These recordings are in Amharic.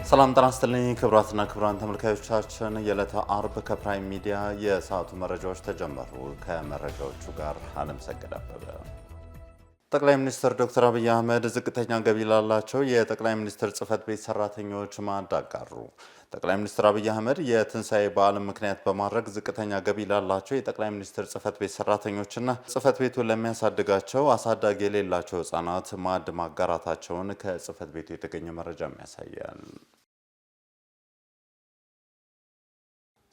ሰላም ጤና ይስጥልኝ ክቡራትና ክቡራን ተመልካዮቻችን፣ የዕለተ አርብ ከፕራይም ሚዲያ የሰዓቱ መረጃዎች ተጀመሩ። ከመረጃዎቹ ጋር አለም ሰገድ አበበ። ጠቅላይ ሚኒስትር ዶክተር አብይ አህመድ ዝቅተኛ ገቢ ላላቸው የጠቅላይ ሚኒስትር ጽህፈት ቤት ሰራተኞች ማዕድ አጋሩ። ጠቅላይ ሚኒስትር አብይ አህመድ የትንሣኤ በዓልን ምክንያት በማድረግ ዝቅተኛ ገቢ ላላቸው የጠቅላይ ሚኒስትር ጽህፈት ቤት ሰራተኞችና ጽህፈት ቤቱ ለሚያሳድጋቸው አሳዳጊ የሌላቸው ህጻናት ማዕድ ማጋራታቸውን ከጽህፈት ቤቱ የተገኘ መረጃም ያሳያል።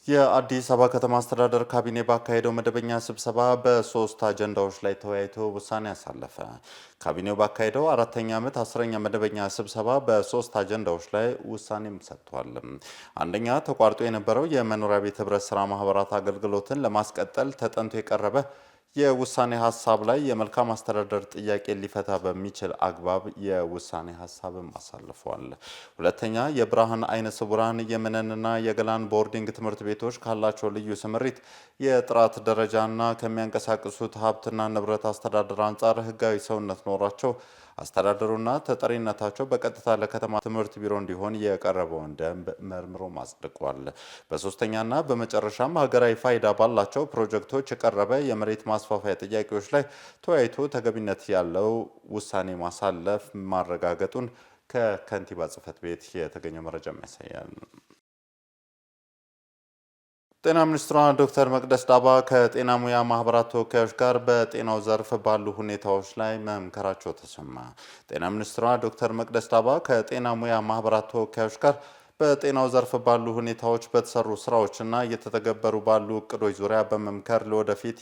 የአዲስ አበባ ከተማ አስተዳደር ካቢኔ ባካሄደው መደበኛ ስብሰባ በሶስት አጀንዳዎች ላይ ተወያይቶ ውሳኔ አሳለፈ። ካቢኔው ባካሄደው አራተኛ ዓመት 10ኛ መደበኛ ስብሰባ በሶስት አጀንዳዎች ላይ ውሳኔም ሰጥቷል። አንደኛ፣ ተቋርጦ የነበረው የመኖሪያ ቤት ህብረት ስራ ማህበራት አገልግሎትን ለማስቀጠል ተጠንቶ የቀረበ የውሳኔ ሀሳብ ላይ የመልካም አስተዳደር ጥያቄ ሊፈታ በሚችል አግባብ የውሳኔ ሀሳብም አሳልፏል። ሁለተኛ፣ የብርሃን አይነ ስውራን የመነንና የገላን ቦርዲንግ ትምህርት ቤቶች ካላቸው ልዩ ስምሪት የጥራት ደረጃና ከሚያንቀሳቅሱት ሀብትና ንብረት አስተዳደር አንጻር ህጋዊ ሰውነት ኖሯቸው አስተዳደሩና ተጠሪነታቸው በቀጥታ ለከተማ ትምህርት ቢሮ እንዲሆን የቀረበውን ደንብ መርምሮ አጽድቋል። በሶስተኛና በመጨረሻም ሀገራዊ ፋይዳ ባላቸው ፕሮጀክቶች የቀረበ የመሬት ማስፋፋያ ጥያቄዎች ላይ ተወያይቶ ተገቢነት ያለው ውሳኔ ማሳለፍ ማረጋገጡን ከከንቲባ ጽህፈት ቤት የተገኘው መረጃ ያሳያል። ጤና ሚኒስትሯ ዶክተር መቅደስ ዳባ ከጤና ሙያ ማህበራት ተወካዮች ጋር በጤናው ዘርፍ ባሉ ሁኔታዎች ላይ መምከራቸው ተሰማ። ጤና ሚኒስትሯ ዶክተር መቅደስ ዳባ ከጤና ሙያ ማህበራት ተወካዮች ጋር በጤናው ዘርፍ ባሉ ሁኔታዎች በተሰሩ ስራዎችና እየተተገበሩ ባሉ እቅዶች ዙሪያ በመምከር ለወደፊት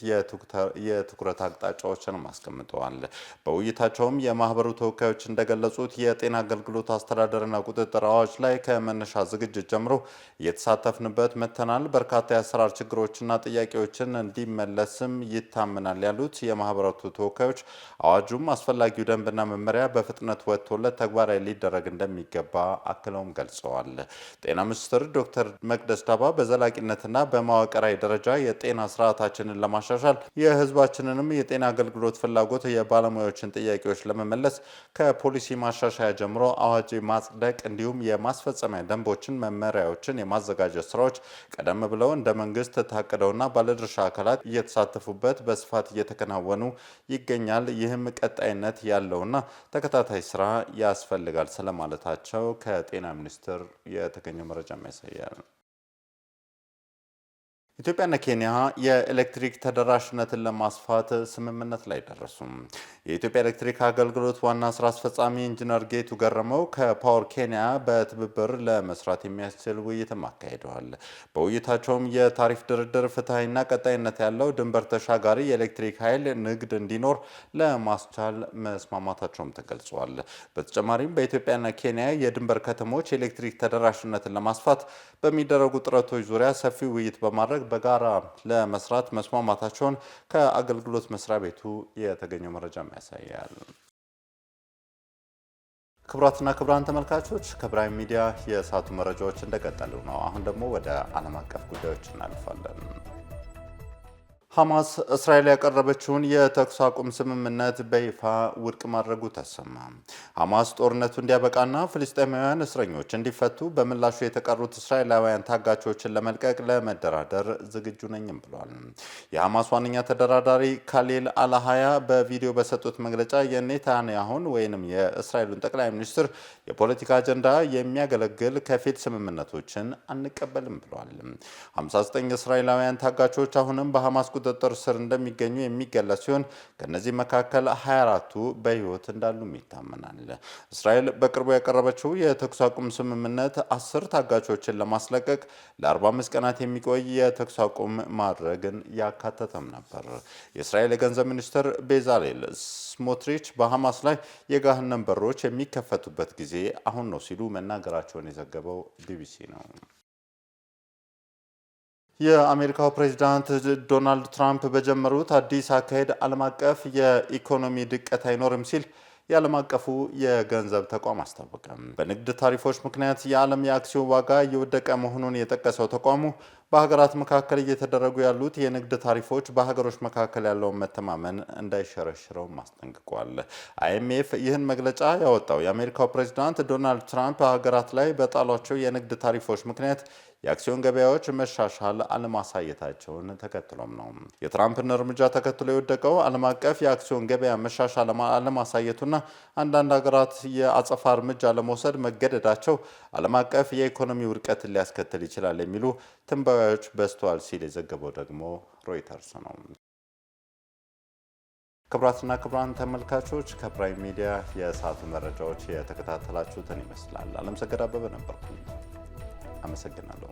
የትኩረት አቅጣጫዎችን አስቀምጠዋል። በውይይታቸውም የማህበሩ ተወካዮች እንደገለጹት የጤና አገልግሎት አስተዳደርና ቁጥጥር አዋጅ ላይ ከመነሻ ዝግጅት ጀምሮ እየተሳተፍንበት መተናል። በርካታ የአሰራር ችግሮችና ጥያቄዎችን እንዲመለስም ይታመናል ያሉት የማህበራቱ ተወካዮች አዋጁም አስፈላጊው ደንብና መመሪያ በፍጥነት ወጥቶለት ተግባራዊ ሊደረግ እንደሚገባ አክለውም ገልጸዋል። ጤና ሚኒስትር ዶክተር መቅደስ ዳባ በዘላቂነትና በመዋቅራዊ ደረጃ የጤና ስርዓታችንን ለማሻሻል የህዝባችንንም የጤና አገልግሎት ፍላጎት፣ የባለሙያዎችን ጥያቄዎች ለመመለስ ከፖሊሲ ማሻሻያ ጀምሮ አዋጅ ማጽደቅ እንዲሁም የማስፈጸሚያ ደንቦችን፣ መመሪያዎችን የማዘጋጀት ስራዎች ቀደም ብለው እንደ መንግስት ታቅደውና ባለድርሻ አካላት እየተሳተፉበት በስፋት እየተከናወኑ ይገኛል። ይህም ቀጣይነት ያለውና ተከታታይ ስራ ያስፈልጋል ስለማለታቸው ከጤና ሚኒስቴር የተገኘው መረጃ ያሳያል። ኢትዮጵያና ኬንያ የኤሌክትሪክ ተደራሽነትን ለማስፋት ስምምነት ላይ ደረሱ። የኢትዮጵያ ኤሌክትሪክ አገልግሎት ዋና ስራ አስፈጻሚ ኢንጂነር ጌቱ ገረመው ከፓወር ኬንያ በትብብር ለመስራት የሚያስችል ውይይትም አካሂደዋል። በውይይታቸውም የታሪፍ ድርድር ፍትሐዊና ቀጣይነት ያለው ድንበር ተሻጋሪ የኤሌክትሪክ ኃይል ንግድ እንዲኖር ለማስቻል መስማማታቸውም ተገልጿል። በተጨማሪም በኢትዮጵያና ኬንያ የድንበር ከተሞች የኤሌክትሪክ ተደራሽነትን ለማስፋት በሚደረጉ ጥረቶች ዙሪያ ሰፊ ውይይት በማድረግ በጋራ ለመስራት መስማማታቸውን ከአገልግሎት መስሪያ ቤቱ የተገኘው መረጃ ያሳያል። ክቡራትና ክቡራን ተመልካቾች ከፕራይም ሚዲያ የሰዓቱ መረጃዎች እንደቀጠሉ ነው። አሁን ደግሞ ወደ ዓለም አቀፍ ጉዳዮች እናልፋለን። ሐማስ እስራኤል ያቀረበችውን የተኩስ አቁም ስምምነት በይፋ ውድቅ ማድረጉ ተሰማ። ሐማስ ጦርነቱ እንዲያበቃና ፍልስጤማውያን እስረኞች እንዲፈቱ በምላሹ የተቀሩት እስራኤላውያን ታጋቾችን ለመልቀቅ ለመደራደር ዝግጁ ነኝም ብሏል። የሐማስ ዋነኛ ተደራዳሪ ካሊል አልሃያ በቪዲዮ በሰጡት መግለጫ የኔታንያሁን ወይንም የእስራኤሉን ጠቅላይ ሚኒስትር የፖለቲካ አጀንዳ የሚያገለግል ከፊል ስምምነቶችን አንቀበልም ብሏል። 59 እስራኤላውያን ታጋቾች አሁንም በሐማስ ቁጥጥር ስር እንደሚገኙ የሚገለጽ ሲሆን ከነዚህ መካከል 24ቱ በህይወት እንዳሉም ይታመናል። እስራኤል በቅርቡ ያቀረበችው የተኩስ አቁም ስምምነት 10 ታጋቾችን ለማስለቀቅ ለ45 ቀናት የሚቆይ የተኩስ አቁም ማድረግን ያካተተም ነበር። የእስራኤል የገንዘብ ሚኒስትር ቤዛሌል ስሞትሪች በሐማስ ላይ የገሃነም በሮች የሚከፈቱበት ጊዜ አሁን ነው ሲሉ መናገራቸውን የዘገበው ቢቢሲ ነው። የአሜሪካው ፕሬዝዳንት ዶናልድ ትራምፕ በጀመሩት አዲስ አካሄድ ዓለም አቀፍ የኢኮኖሚ ድቀት አይኖርም ሲል የዓለም አቀፉ የገንዘብ ተቋም አስታወቀ። በንግድ ታሪፎች ምክንያት የዓለም የአክሲዮን ዋጋ እየወደቀ መሆኑን የጠቀሰው ተቋሙ በሀገራት መካከል እየተደረጉ ያሉት የንግድ ታሪፎች በሀገሮች መካከል ያለውን መተማመን እንዳይሸረሽረው አስጠንቅቋል። አይኤምኤፍ ይህን መግለጫ ያወጣው የአሜሪካው ፕሬዝዳንት ዶናልድ ትራምፕ ሀገራት ላይ በጣሏቸው የንግድ ታሪፎች ምክንያት የአክሲዮን ገበያዎች መሻሻል አለማሳየታቸውን ተከትሎም ነው። የትራምፕን እርምጃ ተከትሎ የወደቀው ዓለም አቀፍ የአክሲዮን ገበያ መሻሻል አለማሳየቱና አንዳንድ ሀገራት የአጸፋ እርምጃ ለመውሰድ መገደዳቸው ዓለም አቀፍ የኢኮኖሚ ውድቀትን ሊያስከትል ይችላል የሚሉ ትንበያዎች በዝተዋል ሲል የዘገበው ደግሞ ሮይተርስ ነው። ክቡራትና ክቡራን ተመልካቾች ከፕራይም ሚዲያ የሰዓቱ መረጃዎች የተከታተላችሁትን ይመስላል። አለምሰገድ አበበ ነበርኩ። አመሰግናለሁ።